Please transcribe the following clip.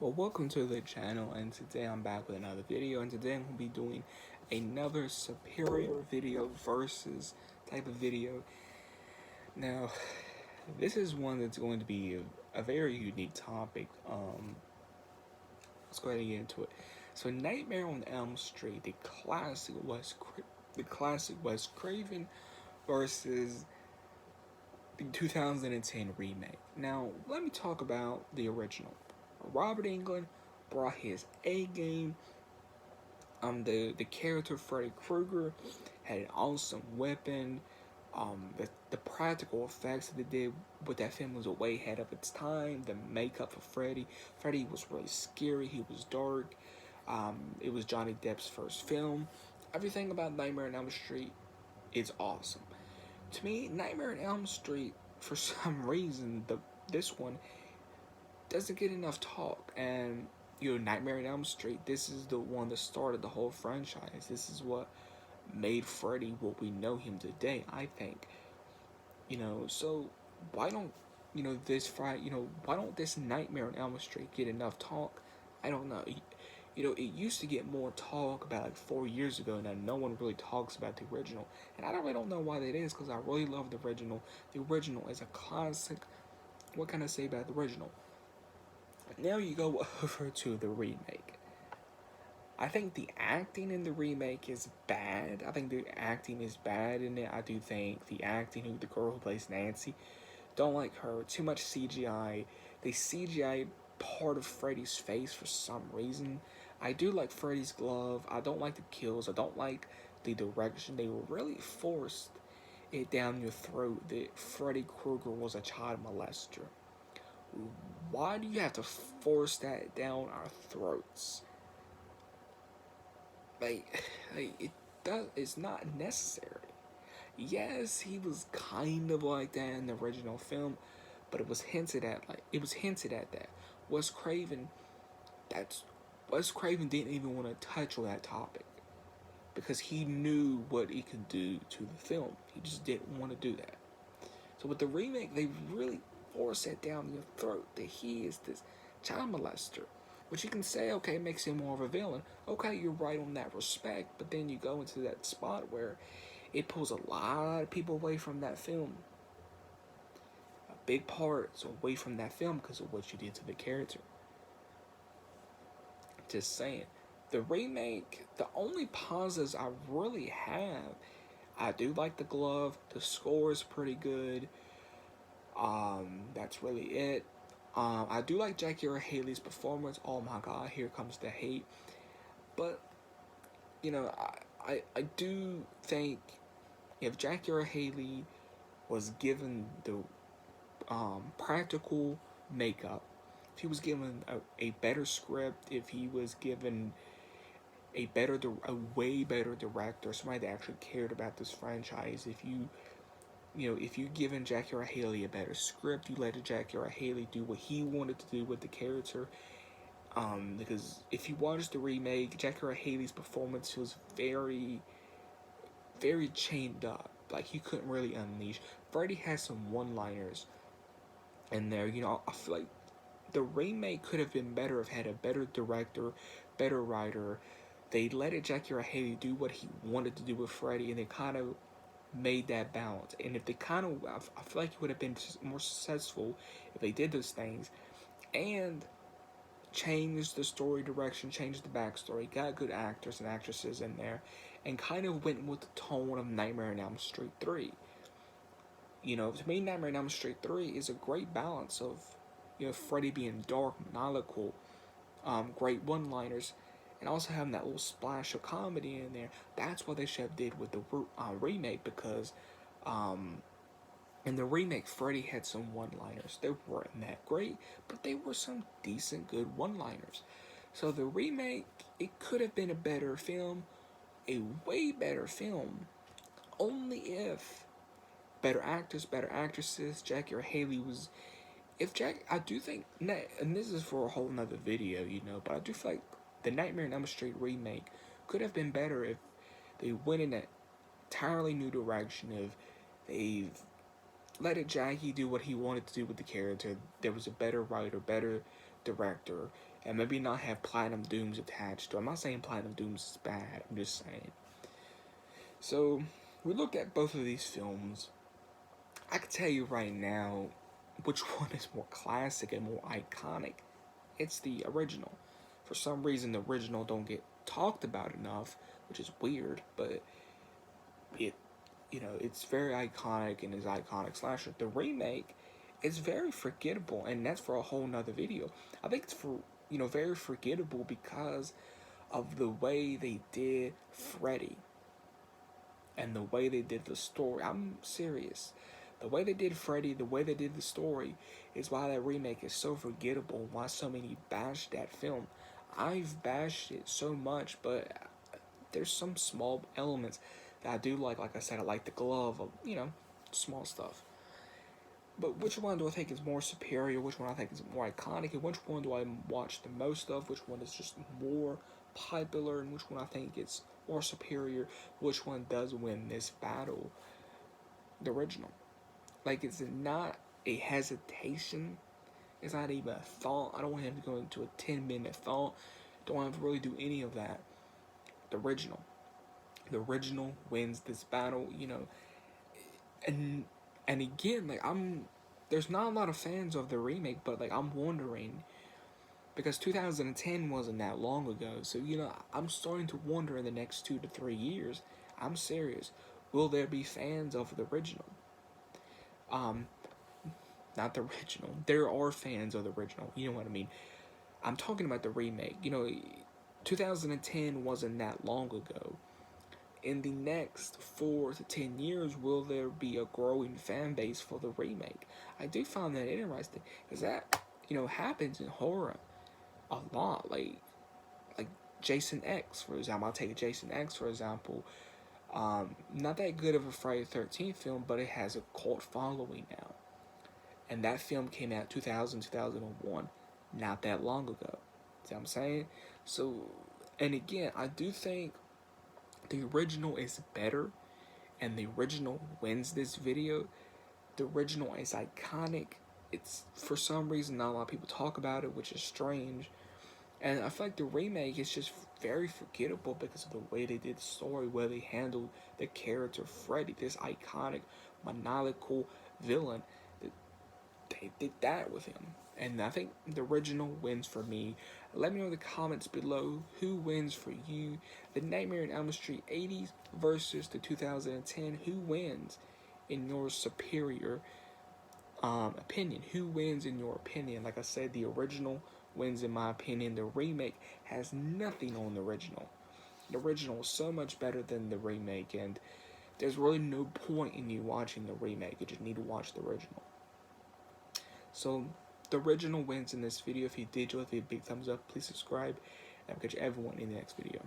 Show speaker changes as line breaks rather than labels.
Well, welcome to the channel, and today I'm back with another video, and today I'm going to be doing another superior video versus type of video. Now, this is one that's going to be a very unique topic. Let's go ahead and get into it. So, Nightmare on Elm Street, the classic Wes Craven versus the 2010 remake. Now, let me talk about the original. Robert Englund brought his A game. The character Freddy Krueger had an awesome weapon. The practical effects that they did with that film was way ahead of its time. The makeup for Freddy was really scary. He was dark. It was Johnny Depp's first film. Everything about Nightmare on Elm Street is awesome. To me, Nightmare on Elm Street, for some reason, this one doesn't get enough talk. And Nightmare on Elm Street, this is the one that started the whole franchise. This is what made Freddy what we know him today, I think. So why don't why don't this Nightmare on Elm Street get enough talk? I don't know. It used to get more talk about like 4 years ago, and now no one really talks about the original. And I really don't know why that is, because I really love the original. The original is a classic. What can I say about the original? Now you go over to the remake. I think the acting in the remake is bad. I think the acting is bad in it. I do think the acting of the girl who plays Nancy, don't like her. Too much CGI. They CGI part of Freddy's face for some reason. I do like Freddy's glove. I don't like the kills. I don't like the direction. They really forced it down your throat that Freddy Krueger was a child molester. Why do you have to force that down our throats? It's not necessary. Yes, he was kind of like that in the original film, but it was hinted at that. Wes Craven, Wes Craven didn't even want to touch on that topic because he knew what he could do to the film. He just didn't want to do that. So with the remake, they really force it down your throat that he is this child molester. Which you can say, okay, makes him more of a villain. Okay, you're right on that respect, but then you go into that spot where it pulls a lot of people away from that film. A big part is away from that film because of what you did to the character. Just saying. The remake, the only positives I really have, I do like the glove. The score is pretty good. That's really it. I do like Jackie Earle Haley's performance. Oh my god, here comes the hate. But, I do think if Jackie Earle Haley was given the practical makeup, if he was given a better script, if he was given a way better director, somebody that actually cared about this franchise, if you given Jackie Earle Haley a better script, you let Jackie Earle Haley do what he wanted to do with the character. Because if you watch the remake, Jackie Earle Haley's performance was very, very chained up. Like, he couldn't really unleash. Freddy has some one-liners in there. I feel like the remake could have been better if it had a better director, better writer. They let Jackie Earle Haley do what he wanted to do with Freddy, and they kind of made that balance. And if they I feel like it would have been more successful if they did those things and changed the story direction, changed the backstory, got good actors and actresses in there, and kind of went with the tone of Nightmare on Elm Street 3. To me, Nightmare on Elm Street 3 is a great balance of, Freddy being dark, maniacal, great one-liners, and also having that little splash of comedy in there. That's what they should have did with the remake, because in the remake, Freddy had some one-liners. They weren't that great, but they were some decent, good one-liners. So the remake, it could have been a better film, a way better film, only if better actors, better actresses, Jackie Earle Haley was... I do think, and this is for a whole nother video, but I do feel like the Nightmare on Elm Street remake could have been better if they went in an entirely new direction, if they've let Jackie do what he wanted to do with the character. There was a better writer, better director, and maybe not have Platinum Dooms attached to it. I'm not saying Platinum Dooms is bad, I'm just saying. So, we looked at both of these films. I can tell you right now which one is more classic and more iconic. It's the original. For some reason, the original don't get talked about enough, which is weird, but it, it's very iconic and is iconic slasher. The remake is very forgettable, and that's for a whole nother video. I think it's very forgettable because of the way they did Freddy and the way they did the story. I'm serious. The way they did Freddy, the way they did the story, is why that remake is so forgettable. Why so many bashed that film. I've bashed it so much, but there's some small elements that I do like. Like I said, I like the glove, small stuff. But which one do I think is more superior? Which one I think is more iconic? And which one do I watch the most of? Which one is just more popular? And which one I think is more superior? Which one does win this battle? The original. Like, it's not a hesitation. It's not even a thought. I don't want him to go into a 10-minute thought. Don't want him to really do any of that. The original. The original wins this battle, And again, like, there's not a lot of fans of the remake, but like, I'm wondering, because 2010 wasn't that long ago, so I'm starting to wonder in the next 2 to 3 years. I'm serious. Will there be fans of the original? Not the original. There are fans of the original. You know what I mean? I'm talking about the remake. 2010 wasn't that long ago. In the next 4 to 10 years, will there be a growing fan base for the remake? I do find that interesting, because that, happens in horror a lot. Like Jason X, for example. I'll take Jason X, for example. Not that good of a Friday the 13th film, but it has a cult following now. And that film came out 2000, 2001, not that long ago. See what I'm saying? So, and again, I do think the original is better, and the original wins this video. The original is iconic. It's, for some reason, not a lot of people talk about it, which is strange. And I feel like the remake is just very forgettable because of the way they did the story, where they handled the character Freddy, this iconic, maniacal villain. They did that with him. And I think the original wins for me. Let me know in the comments below who wins for you. The Nightmare on Elm Street 80s versus the 2010. Who wins in your superior opinion? Who wins in your opinion? Like I said, the original wins in my opinion. The remake has nothing on the original. The original is so much better than the remake, and there's really no point in you watching the remake. You just need to watch the original. So, the original wins in this video. If you did, leave a big thumbs up. Please subscribe, and I'll catch everyone in the next video.